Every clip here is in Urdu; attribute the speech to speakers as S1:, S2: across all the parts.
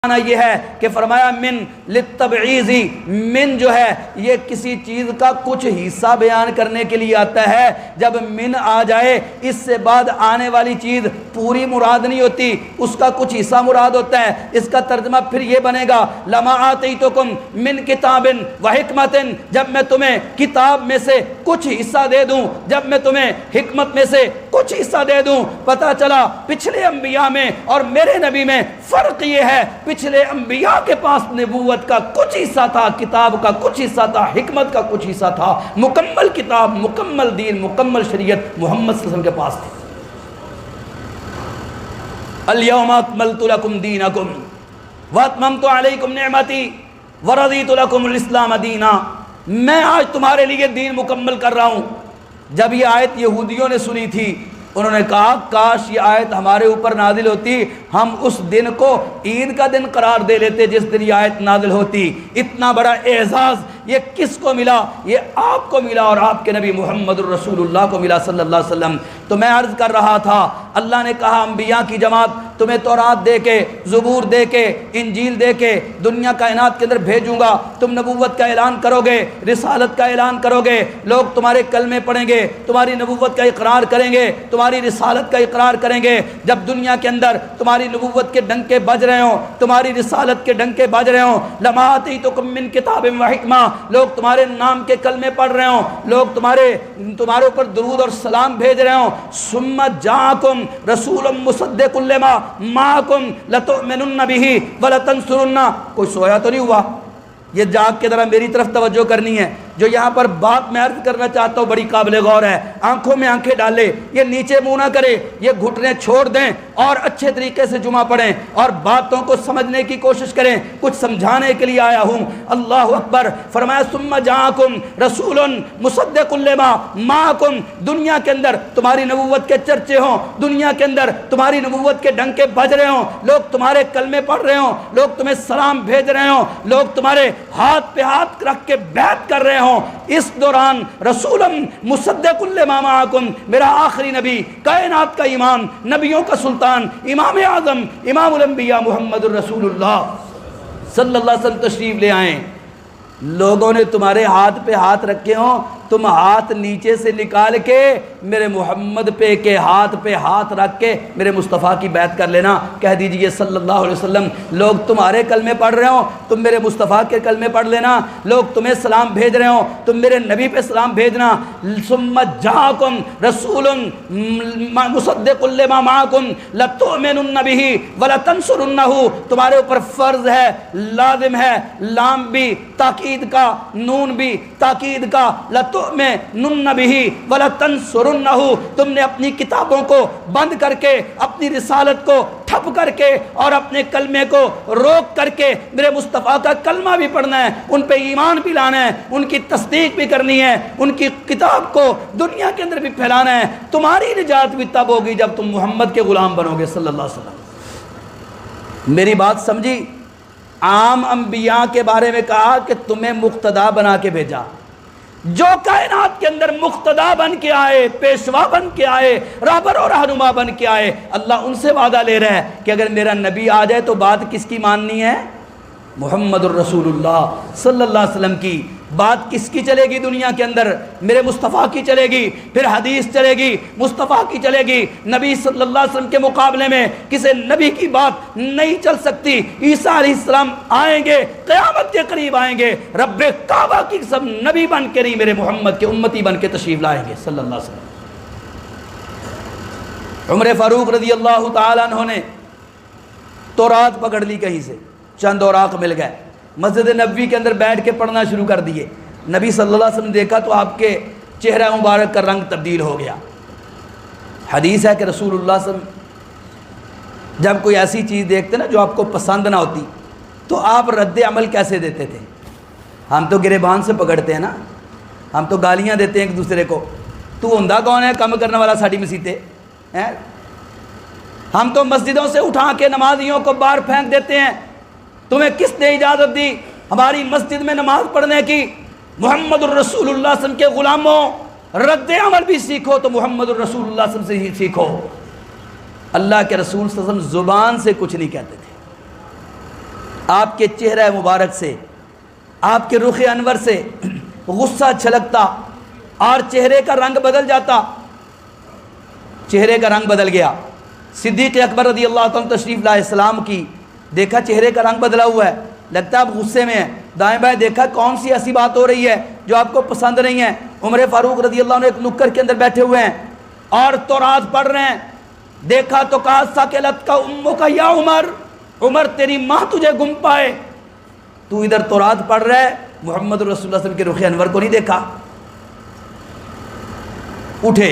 S1: یہ ہے کہ فرمایا من للتبعیضی، من جو ہے یہ کسی چیز کا کچھ حصہ بیان کرنے کے لیے آتا ہے۔ جب من آ جائے اس سے بعد آنے والی چیز پوری مراد نہیں ہوتی، اس کا کچھ حصہ مراد ہوتا ہے۔ اس کا ترجمہ پھر یہ بنے گا لما آتیتکم من کتاب و حکمت، جب میں تمہیں کتاب میں سے کچھ حصہ دے دوں، جب میں تمہیں حکمت میں سے کچھ حصہ دے دوں۔ پتہ چلا پچھلے انبیاء میں اور میرے نبی میں فرق یہ ہے، پچھلے انبیاء کے پاس نبوت کا کچھ حصہ تھا، کتاب کا کچھ حصہ تھا، حکمت کا کچھ حصہ تھا، مکمل کتاب، مکمل دین، مکمل شریعت محمد صلی اللہ علیہ وسلم کے پاس تھی۔ الیوم اکملت لکم دینکم واتممت علیکم نعمتی ورضیت لکم الاسلام دینا، میں آج تمہارے لیے دین مکمل کر رہا ہوں۔ جب یہ آیت یہودیوں نے سنی تھی، انہوں نے کہا کاش یہ آیت ہمارے اوپر نازل ہوتی، ہم اس دن کو عید کا دن قرار دے لیتے جس دن یہ آیت نازل ہوتی۔ اتنا بڑا اعزاز یہ کس کو ملا؟ یہ آپ کو ملا اور آپ کے نبی محمد الرسول اللہ کو ملا صلی اللہ علیہ وسلم۔ تو میں عرض کر رہا تھا، اللہ نے کہا انبیاء کی جماعت تمہیں تورات دے کے، زبور دے کے، انجیل دے کے دنیا کائنات کے اندر بھیجوں گا، تم نبوت کا اعلان کرو گے، رسالت کا اعلان کرو گے، لوگ تمہارے کلمے پڑھیں گے، تمہاری نبوت کا اقرار کریں گے، تمہاری رسالت کا اقرار کریں گے۔ جب دنیا کے اندر تمہاری نبوت کے ڈنکے بج رہے ہوں، تمہاری رسالت کے ڈنکے بج رہے ہوں، لما آتیتکم من کتاب و حکمہ، لوگ تمہارے نام کے کلمے پڑھ رہے ہوں، لوگ تمہارے اوپر درود اور سلام بھیج رہے ہوں، ثم جاءکم رسول مصدق لما معکم لتؤمنن به ولتنصرن، کوئی سویا تو نہیں ہوا؟ یہ جاگ کے ذرا میری طرف توجہ کرنی ہے۔ جو یہاں پر بات میں عرض کرنا چاہتا ہوں بڑی قابل غور ہے، آنکھوں میں آنکھیں ڈالے، یہ نیچے منہ نہ کرے، یہ گھٹنے چھوڑ دیں اور اچھے طریقے سے جمعہ پڑھیں اور باتوں کو سمجھنے کی کوشش کریں، کچھ سمجھانے کے لیے آیا ہوں۔ اللہ اکبر۔ فرمایا ثم جاءکم رسول مصدق لما معکم، دنیا کے اندر تمہاری نبوت کے چرچے ہوں، دنیا کے اندر تمہاری نبوت کے ڈنکے بج رہے ہوں، لوگ تمہارے کلمے پڑھ رہے ہوں، لوگ تمہیں سلام بھیج رہے ہوں، لوگ تمہارے ہاتھ پہ ہاتھ رکھ کے بیعت کر رہے ہوں، اس دوران رسول مصدق لما معکم، میرا آخری نبی، کائنات کا امام، نبیوں کا سلطان، امام اعظم، امام الانبیاء محمد الرسول اللہ صلی اللہ علیہ وسلم تشریف لے آئیں۔ لوگوں نے تمہارے ہاتھ پہ ہاتھ رکھے ہوں، تم ہاتھ نیچے سے نکال کے میرے محمد پہ کے ہاتھ پہ ہاتھ رکھ کے میرے مصطفیٰ کی بیعت کر لینا، کہہ دیجئے صلی اللہ علیہ وسلم۔ لوگ تمہارے کلمے پڑھ رہے ہوں، تم میرے مصطفیٰ کے کلمے پڑھ لینا، لوگ تمہیں سلام بھیج رہے ہوں، تم میرے نبی پہ سلام بھیجنا۔ ثم جاءکم رسول مصدق لما معکم لتؤمنن به ولتنصرنہ، تمہارے اوپر فرض ہے، لازم ہے، لام بھی تاکید کا، نون بھی تاکید کا، لتؤمنن به ولتنصرنہ، تم نے اپنی کتابوں کو بند کر کے، اپنی رسالت کو ٹھپ کر کے اور اپنے کلمے کو روک کر کے میرے مصطفیٰ کا کلمہ بھی پڑھنا ہے، ان پہ ایمان بھی لانا ہے، ان کی تصدیق بھی کرنی ہے، ان کی کتاب کو دنیا کے اندر بھی پھیلانا ہے۔ تمہاری نجات بھی تب ہوگی جب تم محمد کے غلام بنو گے صلی اللہ علیہ وسلم۔ میری بات سمجھی؟ عام انبیاء کے بارے میں کہا کہ تمہیں مقتدا بنا کے بھیجا، جو کائنات کے اندر مقتدا بن کے آئے، پیشوا بن کے آئے، رہبر اور رہنما بن کے آئے، اللہ ان سے وعدہ لے رہا ہے کہ اگر میرا نبی آ جائے تو بات کس کی ماننی ہے؟ محمد الرسول اللہ صلی اللہ علیہ وسلم کی۔ بات کس کی چلے گی دنیا کے اندر؟ میرے مصطفیٰ کی چلے گی، پھر حدیث چلے گی، مصطفیٰ کی چلے گی۔ نبی صلی اللہ علیہ وسلم کے مقابلے میں کسی نبی کی بات نہیں چل سکتی۔ عیسیٰ علیہ السلام آئیں گے، قیامت کے قریب آئیں گے، رب کعبہ کی سب نبی بن کے نہیں، میرے محمد کے امتی بن کے تشریف لائیں گے صلی اللہ علیہ وسلم۔ عمر فاروق رضی اللہ تعالیٰ عنہ نے تورات پکڑ لی، کہیں سے چند اوراق مل گئے، مسجد نبوی کے اندر بیٹھ کے پڑھنا شروع کر دیے۔ نبی صلی اللہ علیہ وسلم نے دیکھا تو آپ کے چہرہ مبارک کا رنگ تبدیل ہو گیا۔ حدیث ہے کہ رسول اللہ صلی اللہ علیہ وسلم جب کوئی ایسی چیز دیکھتے نا جو آپ کو پسند نہ ہوتی تو آپ رد عمل کیسے دیتے تھے؟ ہم تو گریبان سے پکڑتے ہیں نا، ہم تو گالیاں دیتے ہیں ایک دوسرے کو، تو ہوندا کون ہے کم کرنے والا ساڑی مسیتے ہیں؟ ہم تو مسجدوں سے اٹھا کے نمازیوں کو باہر پھینک دیتے ہیں۔ تمہیں کس نے اجازت دی ہماری مسجد میں نماز پڑھنے کی؟ محمد الرسول اللہ صلی اللہ علیہ وسلم کے غلاموں، رد عمل بھی سیکھو تو محمد الرسول اللہ صلی اللہ علیہ وسلم سے ہی سیکھو۔ اللہ کے رسول صلی اللہ علیہ وسلم زبان سے کچھ نہیں کہتے تھے، آپ کے چہرہ مبارک سے، آپ کے رخ انور سے غصہ چھلکتا اور چہرے کا رنگ بدل جاتا۔ چہرے کا رنگ بدل گیا۔ صدیق اکبر رضی اللہ عنہ تشریف لائے السلام کی، دیکھا چہرے کا رنگ بدلا ہوا ہے، لگتا ہے آپ غصے میں ہیں۔ دائیں بائیں دیکھا کون سی ایسی بات ہو رہی ہے جو آپ کو پسند نہیں ہے۔ عمر فاروق رضی اللہ عنہ ایک نکر کے اندر بیٹھے ہوئے ہیں اور تورات پڑھ رہے ہیں۔ دیکھا تو کہا سکلت کا امو کا یا عمر، عمر تیری ماں تجھے گم پائے، تو ادھر تورات پڑھ رہا ہے، محمد رسول اللہ صلی اللہ علیہ وسلم کے رخ انور کو نہیں دیکھا۔ اٹھے،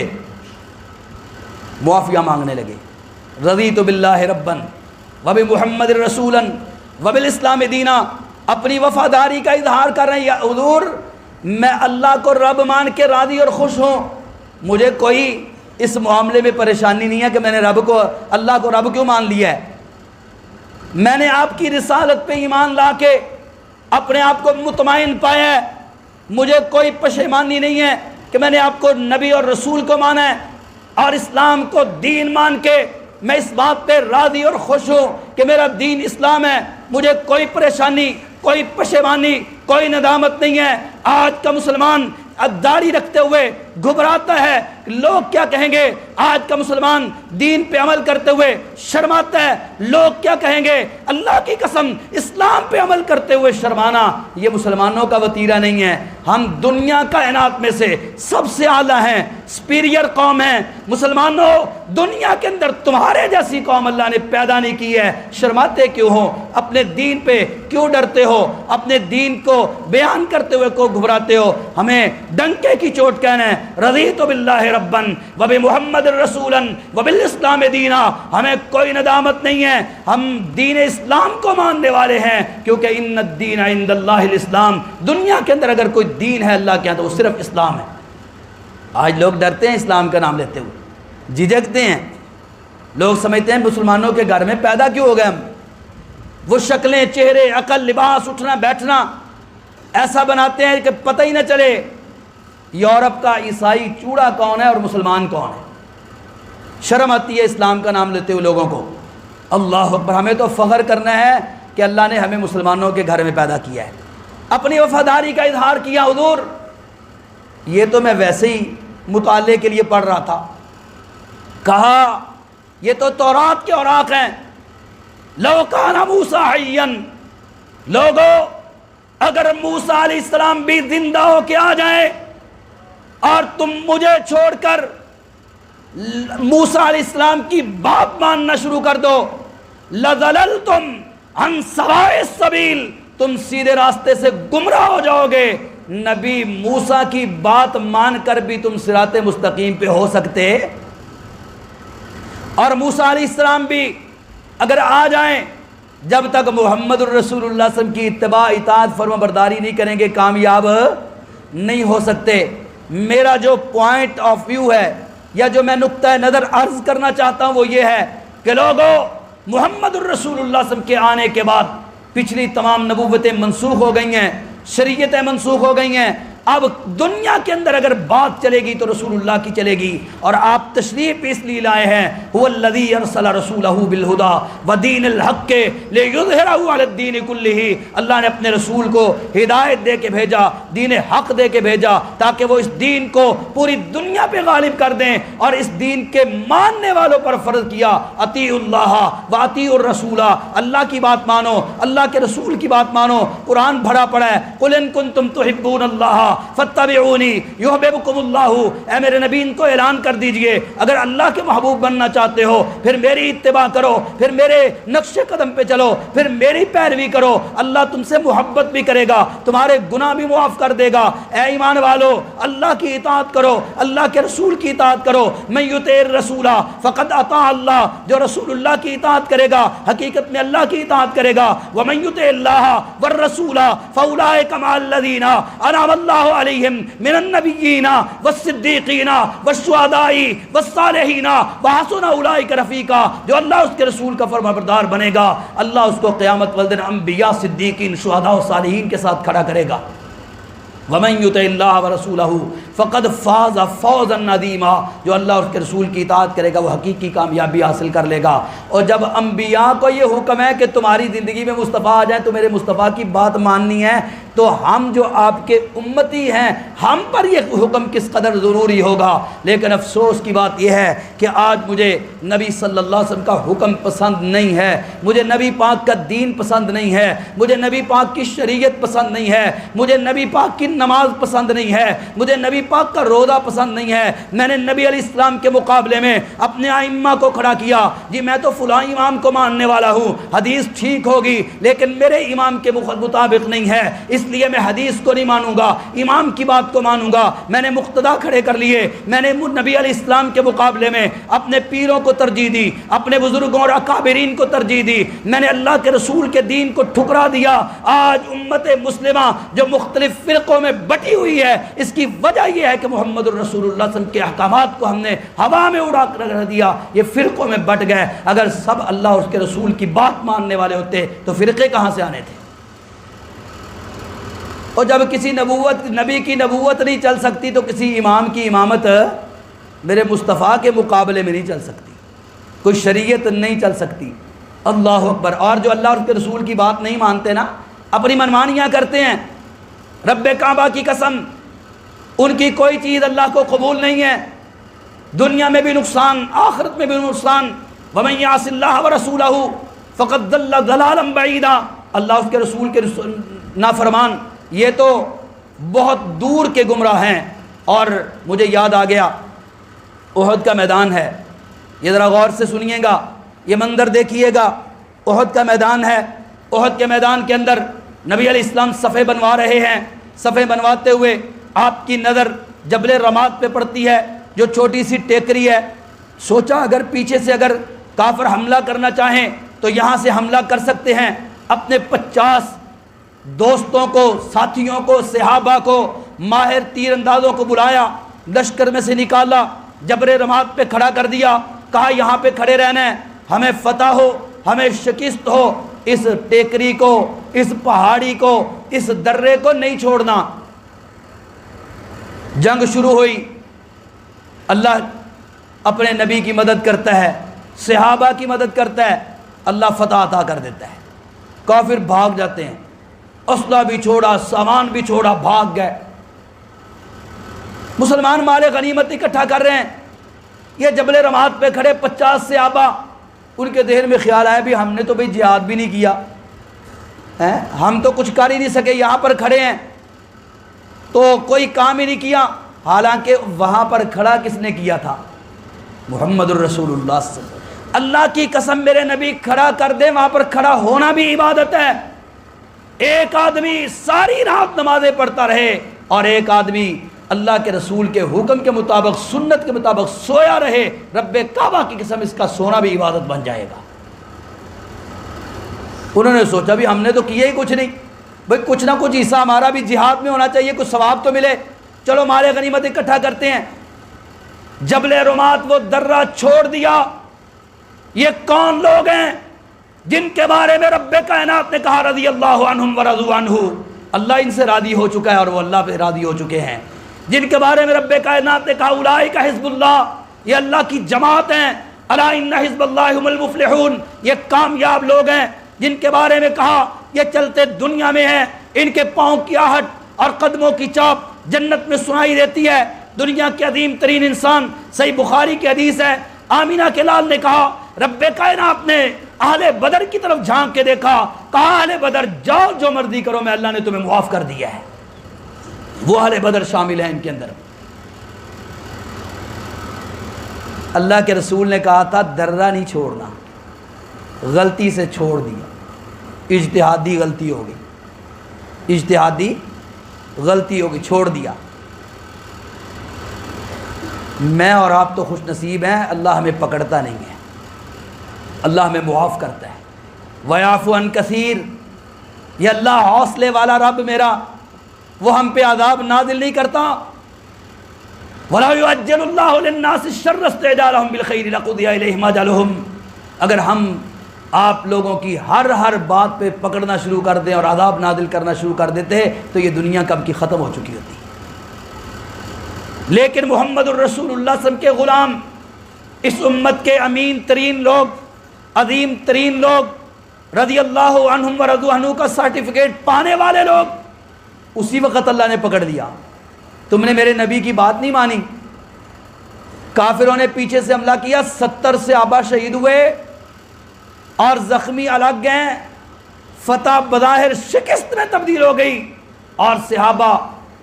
S1: معافیہ مانگنے لگے، رضیت باللہ ربًا وبمحمد رسولا وبالاسلام دینا، اپنی وفاداری کا اظہار کر رہے ہیں۔ یا حضور میں اللہ کو رب مان کے راضی اور خوش ہوں، مجھے کوئی اس معاملے میں پریشانی نہیں ہے کہ میں نے اللہ کو رب کیوں مان لیا ہے۔ میں نے آپ کی رسالت پہ ایمان لا کے اپنے آپ کو مطمئن پایا ہے، مجھے کوئی پشیمانی نہیں ہے کہ میں نے آپ کو نبی اور رسول کو مانا ہے، اور اسلام کو دین مان کے میں اس بات پہ راضی اور خوش ہوں کہ میرا دین اسلام ہے۔ مجھے کوئی پریشانی، کوئی پشیمانی، کوئی ندامت نہیں ہے۔ آج کا مسلمان داڑھی رکھتے ہوئے گھبراتا ہے لوگ کیا کہیں گے، آج کا مسلمان دین پہ عمل کرتے ہوئے شرماتا ہے لوگ کیا کہیں گے۔ اللہ کی قسم، اسلام پہ عمل کرتے ہوئے شرمانا یہ مسلمانوں کا وتیرہ نہیں ہے۔ ہم دنیا کائنات میں سے سب سے اعلیٰ ہیں، سپیریئر قوم ہیں۔ مسلمانوں، دنیا کے اندر تمہارے جیسی قوم اللہ نے پیدا نہیں کی ہے۔ شرماتے کیوں ہو؟ اپنے دین پہ کیوں ڈرتے ہو؟ اپنے دین کو بیان کرتے ہوئے کو گھبراتے ہو؟ ہمیں ڈنکے کی چوٹ کہنا ہے رضیت باللہ ربًا وبمحمد رسولا وبالاسلام دینا۔ ہمیں کوئی ندامت نہیں ہے، ہم دین اسلام کو ماننے والے ہیں، کیونکہ ان الدین عند اللہ الاسلام۔ دنیا کے اندر اگر کوئی دین ہے اللہ کے ہاں تو وہ صرف اسلام ہے۔ آج لوگ ڈرتے ہیں اسلام کا نام لیتے ہوئے، جھجکتے ہیں، لوگ سمجھتے ہیں مسلمانوں کے گھر میں پیدا کیوں ہو گئے ہم۔ وہ شکلیں، چہرے، عقل، لباس، اٹھنا بیٹھنا ایسا بناتے ہیں کہ پتہ ہی نہ چلے یورپ کا عیسائی چوڑا کون ہے اور مسلمان کون ہے۔ شرم آتی ہے اسلام کا نام لیتے ہوئے لوگوں کو۔ اللہ اکبر، ہمیں تو فخر کرنا ہے کہ اللہ نے ہمیں مسلمانوں کے گھر میں پیدا کیا ہے، اپنی وفاداری کا اظہار کیا۔ حضور یہ تو میں ویسے ہی مطالعے کے لیے پڑھ رہا تھا، کہا یہ تو تورات کے اوراق ہیں۔ لو کان موسیٰ حیًّا، لوگو اگر موسیٰ علیہ السلام بھی زندہ ہو کے آ جائیں اور تم مجھے چھوڑ کر موسیٰ علیہ السلام کی بات ماننا شروع کر دو، لَظَلَلْتُمْ عَنْ سَوَاءِ السَّبِيلِ، تم سیدھے راستے سے گمراہ ہو جاؤ گے۔ نبی موسیٰ کی بات مان کر بھی تم صراط مستقیم پہ ہو سکتے، اور موسیٰ علیہ السلام بھی اگر آ جائیں، جب تک محمد الرسول اللہ صلی اللہ علیہ وسلم کی اتباع، اطاعت، فرما برداری نہیں کریں گے کامیاب نہیں ہو سکتے۔ میرا جو پوائنٹ آف ویو ہے یا جو میں نقطہ نظر عرض کرنا چاہتا ہوں وہ یہ ہے کہ لوگوں، محمد الرسول اللہ صلی اللہ علیہ وسلم کے آنے کے بعد پچھلی تمام نبوتیں منسوخ ہو گئی ہیں، شریعتیں منسوخ ہو گئی ہیں۔ اب دنیا کے اندر اگر بات چلے گی تو رسول اللہ کی چلے گی، اور آپ تشریف اس لیے لائے ہیں هو الذی ارسل رسولہ بالہدی ودین الحق لیظہرہ علی الدین کلہ۔ اللہ نے اپنے رسول کو ہدایت دے کے بھیجا، دین حق دے کے بھیجا، تاکہ وہ اس دین کو پوری دنیا پہ غالب کر دیں، اور اس دین کے ماننے والوں پر فرض کیا اطیعوا اللہ واطیعوا الرسول، اللہ کی بات مانو، اللہ کے رسول کی بات مانو۔ قرآن بھرا پڑا ہے، قل ان کنتم تحبون اللہ فتبعونی یحببکم اللہ۔ اے میرے نبی ان کو اعلان کر دیجئے، اگر اللہ کے محبوب بننا چاہتے ہو پھر میری اتباع کرو، پھر میرے نقش قدم پہ چلو، پھر میری پیروی کرو، اللہ تم سے محبت بھی کرے گا، تمہارے گناہ بھی معاف کر دے گا۔ اے ایمان والو، اللہ کی اطاعت کرو، اللہ کے رسول کی اطاعت کرو۔ من یطیع الرسول فقد اطاع اللہ، جو رسول اللہ کی اطاعت کرے گا حقیقت میں اللہ کی اطاعت کرے گا۔ ومن یطیع اللہ والرسول فاولئک مع الذین انعم اللہ علیہم من النبیین والصدیقین والشہداء والصالحین وحسن اولئک رفیقا۔ جو اللہ اس کے رسول کا فرمانبردار بنے گا، اللہ اس کو قیامت والدین انبیاء، صدیقین، شہداء و صالحین کے ساتھ کھڑا کرے گا۔ ومن یطع اللہ ورسولہ فقد فاز فوزا ندیما، جو اللہ اور اس کے رسول کی اطاعت کرے گا وہ حقیقی کامیابی حاصل کر لے گا۔ اور جب انبیاء کو یہ حکم ہے کہ تمہاری زندگی میں مصطفیٰ آ جائیں تو میرے مصطفیٰ کی بات ماننی ہے، تو ہم جو آپ کے امتی ہیں ہم پر یہ حکم کس قدر ضروری ہوگا۔ لیکن افسوس کی بات یہ ہے کہ آج مجھے نبی صلی اللہ علیہ وسلم کا حکم پسند نہیں ہے، مجھے نبی پاک کا دین پسند نہیں ہے، مجھے نبی پاک کی شریعت پسند نہیں ہے، مجھے نبی پاک کی نماز پسند نہیں ہے، مجھے نبی پاک کا روزہ پسند نہیں ہے۔ میں نے نبی علیہ السلام کے مقابلے میں اپنے ائمہ کو کھڑا کیا، جی میں تو فلاں امام کو ماننے والا ہوں، حدیث ٹھیک ہوگی لیکن میرے امام کے مطابق نہیں ہے، اس لیے میں حدیث کو نہیں مانوں گا، امام کی بات کو مانوں گا۔ میں نے مقتدا کھڑے کر لیے، میں نے نبی علیہ السلام کے مقابلے میں اپنے پیروں کو ترجیح دی، اپنے بزرگوں اور اکابرین کو ترجیح دی، میں نے اللہ کے رسول کے دین کو ٹھکرا دیا۔ آج امت مسلمہ جو مختلف فرقوں میں بٹی ہوئی ہے، اس کی وجہ یہ ہے کہ محمد الرسول اللہ صلی اللہ علیہ وسلم کے احکامات کو ہم نے ہوا میں اڑا کر رکھ دیا، یہ فرقوں میں بٹ گئے۔ اگر سب اللہ اور اس کے رسول کی بات ماننے والے ہوتے تو فرقے کہاں سے آنے تھے؟ اور جب کسی نبی کی نبوت نہیں چل سکتی تو کسی امام کی امامت میرے مصطفیٰ کے مقابلے میں نہیں چل سکتی، کوئی شریعت نہیں چل سکتی۔ اللہ اکبر۔ اور جو اللہ اور اس کے رسول کی بات نہیں مانتے نا، اپنی منمانیاں کرتے ہیں، رب کعبہ کی قسم ان کی کوئی چیز اللہ کو قبول نہیں ہے، دنیا میں بھی نقصان آخرت میں بھی نقصان۔ وَمَن يَعْصِ اللَّهَ وَرَسُولَهُ فَقَدْ ضَلَّ ضَلَالًا بَعِيدًا۔ اللہ اس کے رسول کے نافرمان یہ تو بہت دور کے گمراہ ہیں۔ اور مجھے یاد آ گیا احد کا میدان ہے، یہ ذرا غور سے سنیے گا، یہ منظر دیکھیے گا، احد کا میدان ہے۔ احد کے میدان کے اندر نبی علیہ السلام صفے بنوا رہے ہیں، صفے بنواتے ہوئے آپ کی نظر جبل رماد پہ پڑتی ہے، جو چھوٹی سی ٹیکری ہے۔ سوچا اگر پیچھے سے اگر کافر حملہ کرنا چاہیں تو یہاں سے حملہ کر سکتے ہیں۔ اپنے 50 دوستوں کو، ساتھیوں کو، صحابہ کو، ماہر تیر اندازوں کو بلایا، لشکر میں سے نکالا، جبل رماد پہ کھڑا کر دیا، کہا یہاں پہ کھڑے رہنا ہے، ہمیں فتح ہو ہمیں شکست ہو، اس ٹیکری کو، اس پہاڑی کو، اس درے کو نہیں چھوڑنا۔ جنگ شروع ہوئی، اللہ اپنے نبی کی مدد کرتا ہے، صحابہ کی مدد کرتا ہے، اللہ فتح عطا کر دیتا ہے۔ کافر بھاگ جاتے ہیں، اسلحہ بھی چھوڑا، سامان بھی چھوڑا، بھاگ گئے۔ مسلمان مال غنیمت اکٹھا کر رہے ہیں، یہ جبل رماد پہ کھڑے 50 صحابہ، ان کے ذہن میں خیال آیا بھی ہم نے تو بھئی جہاد بھی نہیں کیا، ہم تو کچھ کر ہی نہیں سکے، یہاں پر کھڑے ہیں تو کوئی کام ہی نہیں کیا۔ حالانکہ وہاں پر کھڑا کس نے کیا تھا؟ محمد الرسول اللہ صلی اللہ علیہ وسلم۔ اللہ کی قسم میرے نبی کھڑا کر دے، وہاں پر کھڑا ہونا بھی عبادت ہے۔ ایک آدمی ساری رات نمازیں پڑھتا رہے اور ایک آدمی اللہ کے رسول کے حکم کے مطابق، سنت کے مطابق سویا رہے، رب کعبہ کی قسم اس کا سونا بھی عبادت بن جائے گا۔ انہوں نے سوچا بھی ہم نے تو کیا ہی کچھ نہیں، بھئی کچھ نہ کچھ حصہ ہمارا بھی جہاد میں ہونا چاہیے، کچھ ثواب تو ملے، چلو مال غنیمت اکٹھا کرتے ہیں۔ جبل رماد وہ درہ چھوڑ دیا۔ یہ کون لوگ ہیں جن کے بارے میں رب کائنات نے کہا رضی اللہ عنہم ورضوا عنہ، اللہ ان سے راضی ہو چکا ہے اور وہ اللہ پہ راضی ہو چکے ہیں۔ جن کے بارے میں رب کائنات نے کہا اولئک حزب اللہ، یہ اللہ کی جماعت ہیں، الا ان حزب اللہ هم المفلحون، یہ کامیاب لوگ ہیں۔ جن کے بارے میں کہا یہ چلتے دنیا میں ہیں، ان کے پاؤں کی آہٹ اور قدموں کی چاپ جنت میں سنائی دیتی ہے۔ دنیا کے عظیم ترین انسان، صحیح بخاری کی حدیث ہے، آمینہ کے لال نے کہا رب کائنات نے اہل بدر کی طرف جھانک کے دیکھا، کہا اہل بدر جاؤ جو مرضی کرو، میں اللہ نے تمہیں معاف کر دیا ہے۔ وہ اہل بدر شامل ہیں ان کے اندر۔ اللہ کے رسول نے کہا تھا درہ نہیں چھوڑنا، غلطی سے چھوڑ دیا، اجتہادی غلطی ہو گئی، اجتہادی غلطی ہو گئی، چھوڑ دیا۔ میں اور آپ تو خوش نصیب ہیں، اللہ ہمیں پکڑتا نہیں ہے، اللہ ہمیں معاف کرتا ہے۔ وَيَعْفُ عَنْ كَثِيرٍ، یہ اللہ حوصلے والا رب میرا، وہ ہم پہ عذاب نازل نہیں کرتا۔ وَلَا يُعَجِّلُ اللَّهُ لِلنَّاسِ الشَّرَّ اسْتِعْجَالَهُم بِالْخَيْرِ لَقُضِيَ إِلَيْهِمْ أَجَلُهُمْ۔ اگر ہم آپ لوگوں کی ہر بات پہ پکڑنا شروع کر دیں اور عذاب نازل کرنا شروع کر دیتے تو یہ دنیا کب کی ختم ہو چکی ہوتی۔ لیکن محمد الرسول اللہ صلی اللہ علیہ وسلم کے غلام، اس امت کے امین ترین لوگ، عظیم ترین لوگ، رضی اللہ عنہم ورضوا عنہ کا سرٹیفکیٹ پانے والے لوگ، اسی وقت اللہ نے پکڑ لیا، تم نے میرے نبی کی بات نہیں مانی۔ کافروں نے پیچھے سے حملہ کیا، 70 صحابہ شہید ہوئے اور زخمی الگ گئے، فتح بظاہر شکست میں تبدیل ہو گئی، اور صحابہ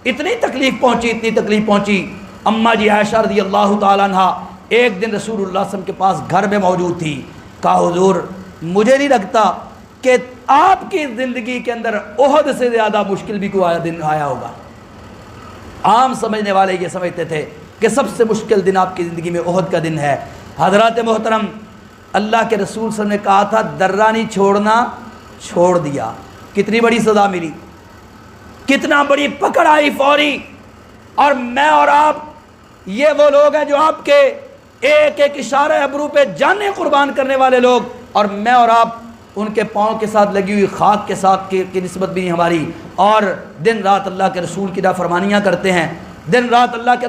S1: اتنی تکلیف پہنچی۔ اماں جی عائشہ رضی اللہ تعالیٰ عنہ ایک دن رسول اللہ صلی اللہ علیہ وسلم کے پاس گھر میں موجود تھی، کہا حضور مجھے نہیں لگتا کہ آپ کی زندگی کے اندر احد سے زیادہ مشکل بھی کوئی دن آیا ہوگا۔ عام سمجھنے والے یہ سمجھتے تھے کہ سب سے مشکل دن آپ کی زندگی میں احد کا دن ہے۔ حضرات محترم، اللہ کے رسول صلی اللہ علیہ وسلم نے کہا تھا درہ نہیں چھوڑنا، چھوڑ دیا، کتنی بڑی سزا ملی، کتنا بڑی پکڑ آئی فوری۔ اور میں اور آپ یہ وہ لوگ ہیں جو آپ کے ایک ایک اشارہ ابرو پہ جانیں قربان کرنے والے لوگ، اور میں اور آپ ان کے پاؤں کے ساتھ لگی ہوئی خاک کے ساتھ کی نسبت بھی نہیں ہماری، اور دن رات اللہ کے رسول کی نافرمانیاں کرتے ہیں، دن رات اللہ کے